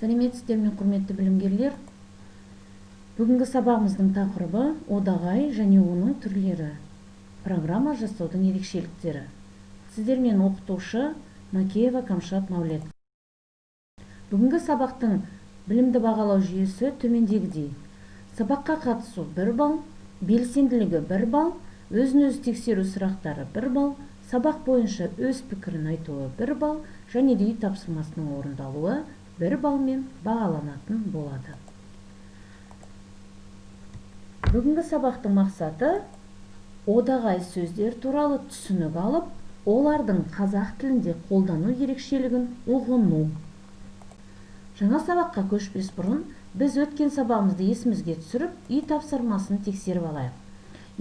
Сәлеметсіздер ме, құрметті білімгерлер? Бүгінгі сабағымыздың тақырыбы одағай және оның түрлері. Программа жасаудың ерекшеліктері. Сіздермен оқытушы Макеева Камшат Маулет. Бүгінгі сабақтың білімді бағалау жүйесі төмендегідей. Сабаққа қатысу 1 балл, белсенділігі 1 балл, өзін-өзі тексеру сұрақтары 1 балл, сабақ бойынша өз пікірін айтуы 1 балл және үй тапсырмасының орындалуы 1 балмен бағаланатын болады. Бүгінгі сабақтың мақсаты одағай сөздер туралы түсінік алып, олардың қазақ тілінде қолдану ерекшелігін ұғыну. Жаңа сабаққа көшпес бұрын біз өткен сабағымызды есімізге түсіріп, үй тапсырмасын тексеріп алайық.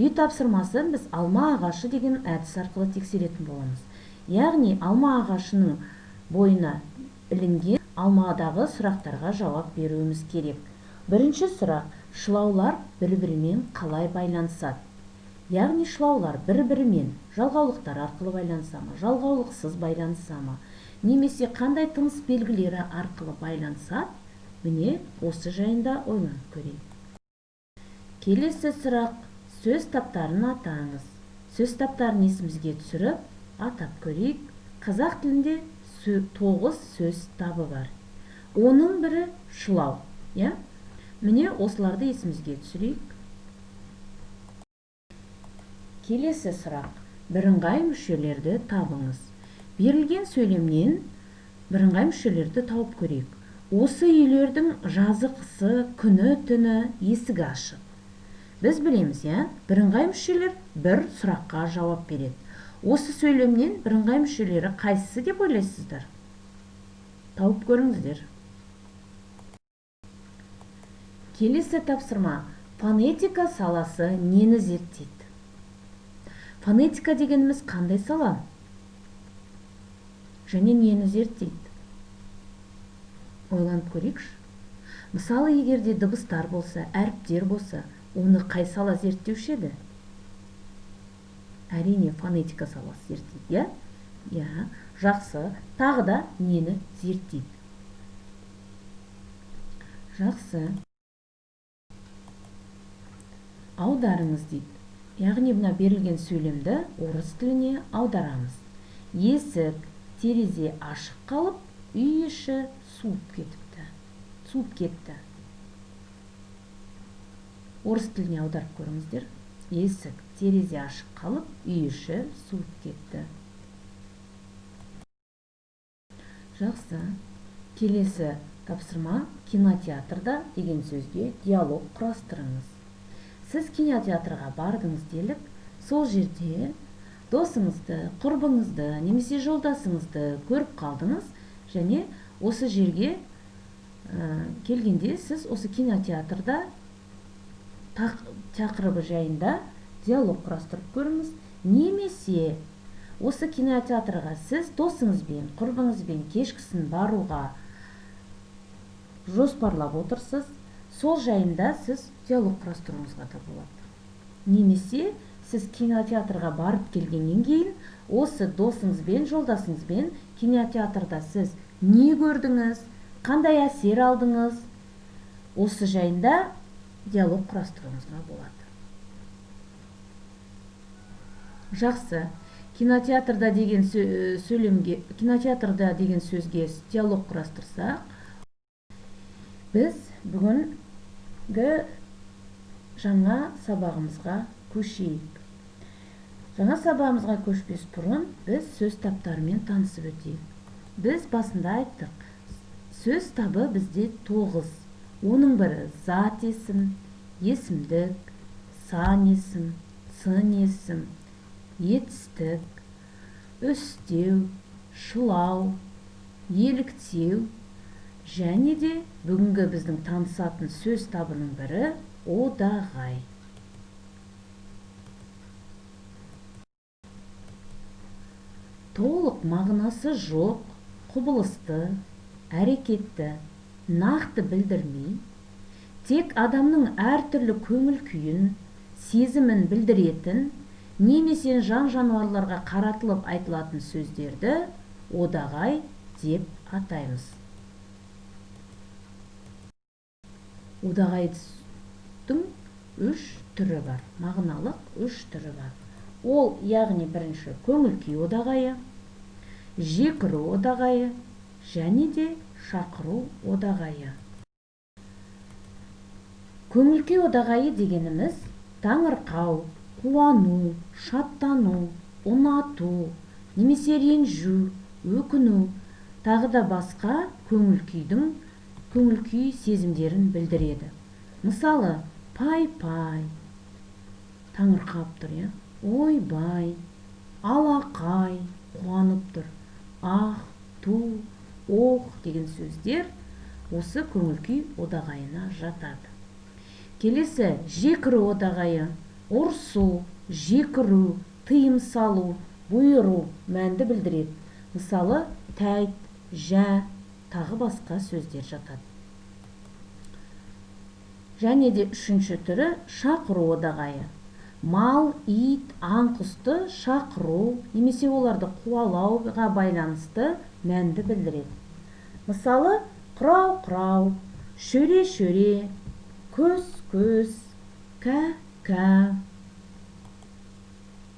Үй тапсырмасын біз алма ағашы деген әдіс арқылы тексеретін боламыз. Яғни алма ағашының бойына ілінген алмадағы сұрақтарға жауап беруіміз керек. Бірінші сұрақ: шылаулар бір-бірімен қалай байланысады? Яғни шылаулар бір-бірімен жалғаулықтар арқылы байланыса ма, жалғаулықсыз байланыса ма, немесе қандай тыныс белгілері арқылы байланысады? Міне осы жайында ойланып көрейік. Келесі сұрақ: сөз таптарын атаңыз. Сөз таптарын есімізге түсіріп атап көрейік. Қазақ тілінде 9 сөз табы бар. Оның бірі шылау. Міне осыларды есімізге түсірейік. Келесі сұрақ: бірыңғай мүшелерді табыңыз. Берілген сөйлемнен бірыңғай мүшелерді тауып көрейік. Осы үйлердің жазы қысы, күні түні, есігі ашық. Біз білеміз, бірыңғай мүшелер бір сұраққа жауап береді. Осы сөйлемнен бірыңғай мүшелері қайсысы деп ойлайсыздар? Тауып көріңіздер. Келесі тапсырма: фонетика саласы нені зерттейді? Фонетика дегеніміз қандай сала? Және нені зерттейді? Ойланып көрейікші. Мысалы, егерде дыбыстар болса, әріптер болса, оны қай сала зерттеуші еді? Әрине, фонетика саласы зерттейді, жақсы. Тағы да нені зерттейді? Жақсы. Аударыңыз дейді. Яғни мына берілген сөйлемді орыс тіліне аударамыз. Есік, терезе ашық қалып, үй іші суып кетті. Орыс тіліне аударып көріңіздер. Есік, терезе ашық қалып, үй іші суып кетті. Жақсы. Келесі тапсырма: кинотеатрда деген сөзге диалог құрастырыңыз. Сіз кинотеатрға бардыңыз делік, сол жерде досыңызды, құрбыңызды, немесе жолдасыңызды көріп қалдыңыз, және осы жерге келгенде сіз осы кинотеатрда тақырыбы жайында диалог құрастырып көріңіз. Немесе осы кинотеатрға сіз досыңызбен, құрбыңызбен кешкісін баруға жоспарлап отырсыз. Сол жайында сіз диалог құрастыруыңызға да болады. Немесе сіз кинотеатрға барып келгеннен кейін осы досыңызбен, жолдасыңызбен кинотеатрда сіз не көрдіңіз, қандай әсер алдыңыз, осы жайында диалог құрастыруыңызға болады. Жақсы. Кинотеатрда деген сөзге диалог құрастырсақ, біз бүгінгі жаңа сабағымызға көшейік. Жаңа сабағымызға көшпес бұрын біз сөз таптарымен танысып өтейік. Біз басында айттық, сөз табы бізде 9. Оның бірі зат есім, есімдік, сан есім, сын есім, етістік, өстеу, шылау, еліктеу, және де бүгінгі біздің танысатын сөз табының бірі одағай. Толық мағынасы жоқ, құбылысты, әрекетті, нақты білдірмей, тек адамның әртүрлі көңіл күйін, сезімін білдіретін, немесе жан-жануарларға қаратылып айтылатын сөздерді одағай деп атаймыз. Одағайдың 3 түрі бар, мағыналық 3 түрі бар. Ол, яғни бірінші көңіл күй одағайы, жекіру одағайы және де шақыру одағайы. Көңіл күй одағайы дегеніміз таңырқау, қуану, шаттану, ұнату, немесе ренжу, өкіну, тағы да басқа көңіл күй сезімдерін білдіреді. Мысалы, пай-пай, таңырқап тұр, ойбай, алақай, қуанып тұр, ах, ту, ох деген сөздер осы көңіл күй одағайына жатады. Келесі жекіру одағайы: ұрсу, жекіру, тыйым салу, бұйыру мәнді білдіреді. Мысалы, тәйт, жә, тағы басқа сөздер жатады. Және де үшінші түрі шақыру одағайы: мал, ит, аң, құсты шақыру немесе оларды қуалауға байланысты мәнді білдіреді. Мысалы, құрау-құрау, шөре-шөре, көз-көз, кә-кә.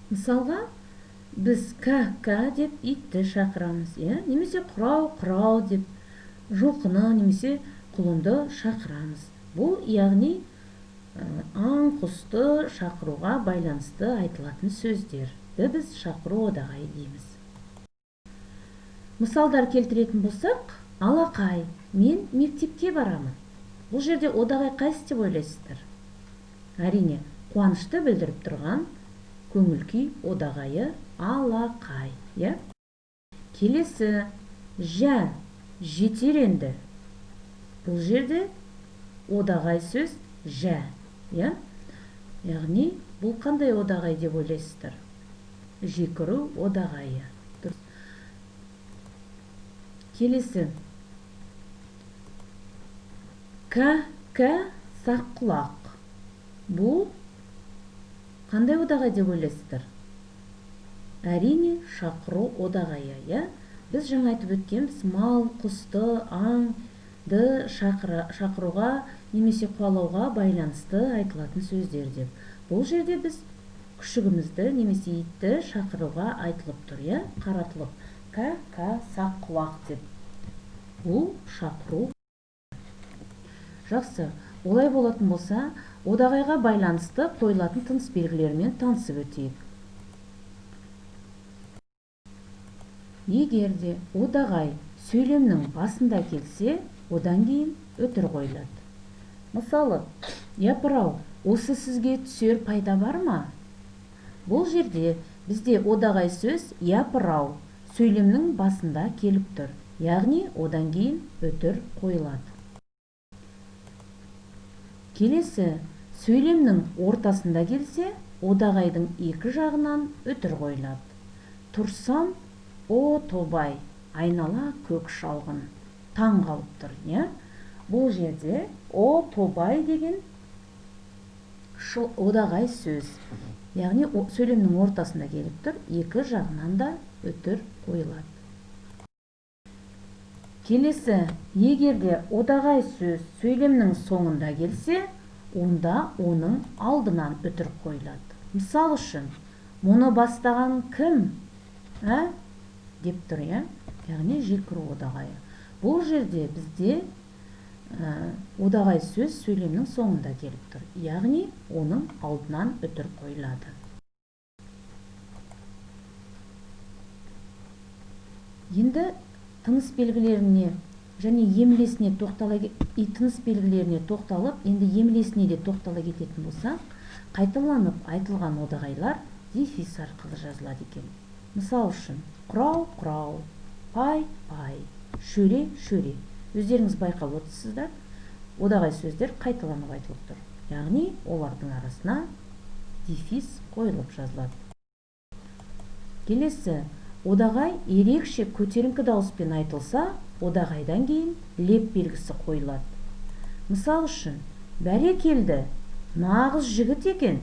Мысалға, біз кә-кә деп итті шақырамыз, немесе құрау-құрау деп жылқыны немесе құлынды шақырамыз. Бұл, яғни, аң, құсты шақыруға байланысты айтылатын сөздерді біз шақыру одағайы дейміз. Мысалдар келтіретін болсақ, алақай, мен мектепке барамын. Бұл жерде одағай қайсы деп ойлайсыздар? Әрине, қуанышты білдіріп тұрған көңіл күй одағайы алақай. Келесі жә, жетер енді. Бұл жерде одағай сөз жә. Яғни, бұл қандай одағай деп ойлайсыздар? Жекіру одағайы. Келесі кә-кә, сақ-құлақ. Бұл қандай одағай деп ойлайсыздар? Әрине, шақыру одағайы. Біз жаңа айтып өткенбіз, мал, құсты, аңды шақыруға немесе қуалауға байланысты айтылатын сөздер деп. Бұл жерде біз күшігімізді немесе итті шақыруға айтылып тұр, қаратылып. Кә-кә, сақ-құлақ деп. Бұл шақыру. Жақсы, олай болатын болса, одағайға байланысты қойылатын тыныс белгілерімен танысып өтейік. Егер де одағай сөйлемнің басында келсе, одан кейін өтір қойылады. Мысалы, япыр-ау, осы сізге түсер пайда бар ма? Бұл жерде бізде одағай сөз япыр-ау сөйлемнің басында келіп тұр. Яғни, одан кейін өтір қойылады. Келесі, сөйлемнің ортасында келсе, одағайдың екі жағынан өтір қойылады. Тұрсам, о тобай, айнала көк шалғын, таң қалып тұр. Бұл жерде о тобай деген одағай сөз. Яғни, сөйлемнің ортасында келіп тұр, екі жағынан да өтір қойылады. Келесі, егерде одағай сөз сөйлемнің соңында келсе, онда оның алдынан өтір қойылады. Мысал үшін, мұны бастаған кім? Деп тұр, яғни жекіру одағайы. Бұл жерде бізде одағай сөз сөйлемнің соңында келіп тұр. Яғни, оның алдынан өтір қойылады. Енді тыныс белгілеріне және емлесіне тыныс белгілеріне тоқталып, енді емлесіне де тоқтала кететін болсақ, қайталанып айтылған одағайлар дефис арқылы жазылады екен. Мысал үшін, құрау-құрау, пай-пай, шөре-шөре. Өздеріңіз байқап отырсыздар, одағай сөздер қайталанып айтылып тұр. Яғни, олардың арасына дефис қойылып жазылады. Келесі, одағай ерекше көтеріңкі дауыспен айтылса, одағайдан кейін леп белгісі қойылады. Мысал үшін, бәрекелді, нағыз жігіт екен.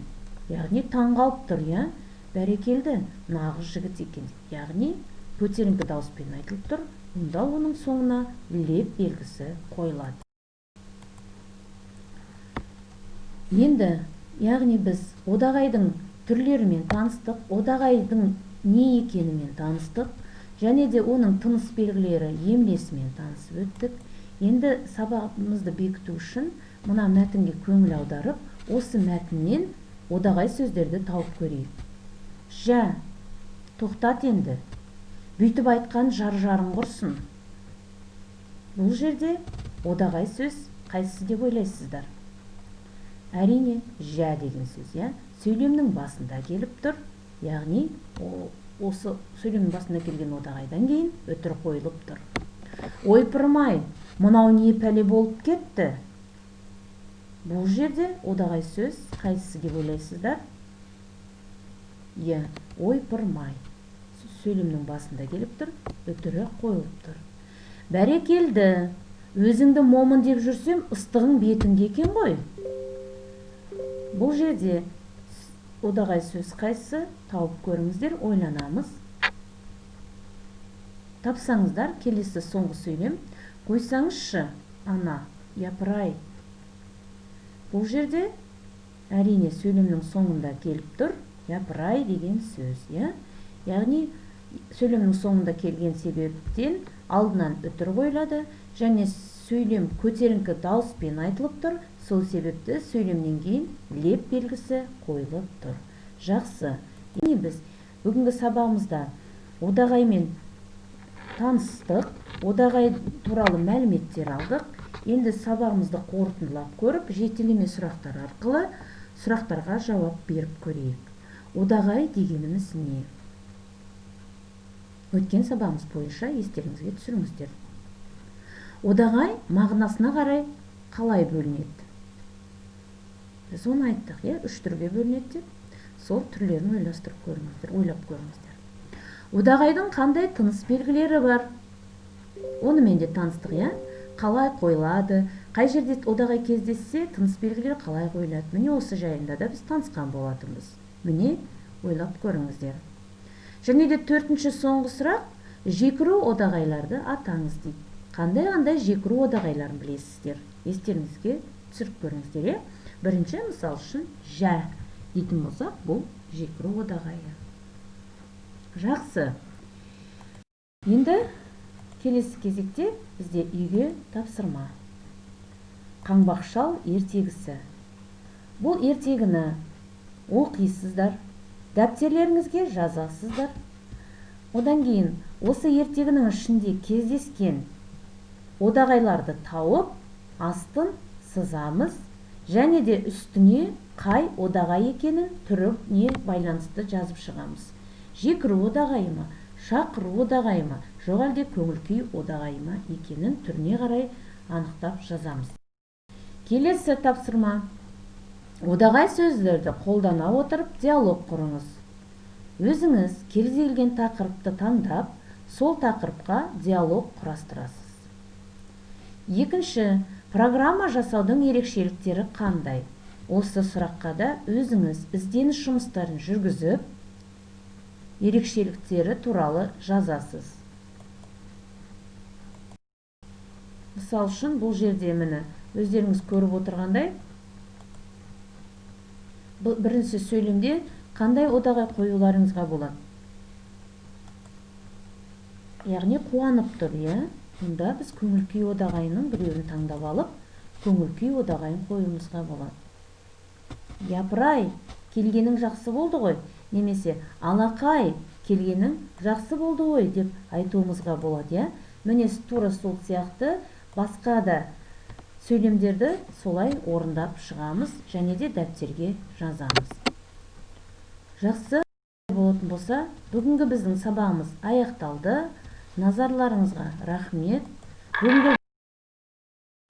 Яғни, таң қалып тұр, бәрекелді, нағыз жігіт екен. Яғни, көтеріңкі дауыспен айтылып тұр, онда оның соңына леп белгісі қойылады. Енді, яғни біз одағайдың түрлерімен таныстық, одағайдың не екенімен таныстық, және де оның тыныс белгілері емлесімен танысып өттік. Енді сабағымызды бекіту үшін мына мәтінге көңіл аударып, осы мәтіннен одағай сөздерді тауып көрейік. Жә, тоқтат енді. Бүйтіп айтқан жар-жарым құрсын. Бұл жерде одағай сөз қайсысы деп ойлайсыздар? Әрине, жә деген сөз, сөйлемнің басында келіп тұр. Яғни, осы сөйлемнің басында келген одағайдан кейін өтірік қойылып тұр. Ойпырмай, мынау не пәле болып кетті? Бұл жерде одағай сөз қайсысы деп ойлайсыздар? Ойпырмай. Сөйлемнің басында келіп тұр, өтірік қойылып тұр. Бәрекелді, өзіңді момын деп жүрсем, ыстығың бетіңде екен ғой. Бұл жерде одағай сөз қайсысы? Тауып көріңіздер, ойланамыз. Тапсаңыздар, келесі соңғы сөйлем. Қойсаңызшы, ана, япырай. Бұл жерде әрине сөйлемнің соңында келіп тұр, япырай деген сөз, Яғни, сөйлемнің соңында келген себептен алдынан үтір қойылады, және сөйлем көтеріңкі дауыспен айтылып тұр, сол себепті сөйлемнен кейін леп белгісі қойылып тұр. Жақсы. Енді біз бүгінгі сабағымызда одағаймен таныстық, одағай туралы мәліметтер алдық. Енді сабағымызды қорытындылап көріп, жетелеме сұрақтар арқылы сұрақтарға жауап беріп көрейік. Одағай дегеніміз не? Өткен сабағымыз бойынша естеріңізге түсіріңіздер. Одағай мағынасына қарай қалай бөлінеді? Біз оны айттық, 3 түрге бөлінеді деп. Сол түрлерін ойластырып көріңіздер, ойлап көріңіздер. Одағайдың қандай тыныс белгілері бар? Онымен де таныстық, қалай қойылады, қай жерде одағай кездессе, тыныс белгілері қалай қойылады? Міне осы жайында да біз танысқан болатынбыз. Міне ойлап көріңіздер. Және де 4-ші соңғы сұрақ, жекіру одағайларды атаңыз дейді. Қандай жекіру одағайларын білесіздер? Естеріңізге түсіріп көріңіздер. Бірінші, мысал үшін, жә дейтін болсақ, бұл жекіру одағайы. Жақсы. Енді келесі кезекте бізде үйге тапсырма. Қаңбақ шал ертегісі. Бұл ертегіні оқисыздар. Дәптерлеріңізге жазасыздар. Одан кейін осы ертегінің ішінде кездескен одағайларды тауып, астын сызамыз, және де үстіне қай одағай екенін түріне байланысты жазып шығамыз. Жекіру одағай ма, шақыру одағай ма, жоқ әлде көңіл күй одағай ма екенін түріне қарай анықтап жазамыз. Келесі тапсырма. Одағай сөздерді қолдана отырып диалог құрыңыз. Өзіңіз кез келген тақырыпты таңдап, сол тақырыпқа диалог құрастырасыз. Екінші, программа жасаудың ерекшеліктері қандай? Осы сұраққа да өзіңіз ізденіс жұмыстарын жүргізіп, ерекшеліктері туралы жазасыз. Мысал үшін, бұл жерде міне өздеріңіз көріп отырғандай, бірінші сөйлемде қандай одағай қоюларыңызға болады? Яғни қуанып тұр, Мұнда біз көңіл күй одағайының біреуін таңдап алып, көңіл күй одағайын қоюымызға болады. Япырай, келгенің жақсы болды ғой, немесе алақай, келгенің жақсы болды ғой деп айтуымызға болады, Міне тура сол сияқты басқа да сөйлемдерді солай орындап шығамыз, және де дәптерге жазамыз. Жақсы болатын болса, бүгінгі біздің сабағымыз аяқталды. Назарларыңызға рахмет. Бүгінгі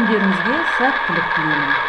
күндеріңізге сәттілік тілеймін.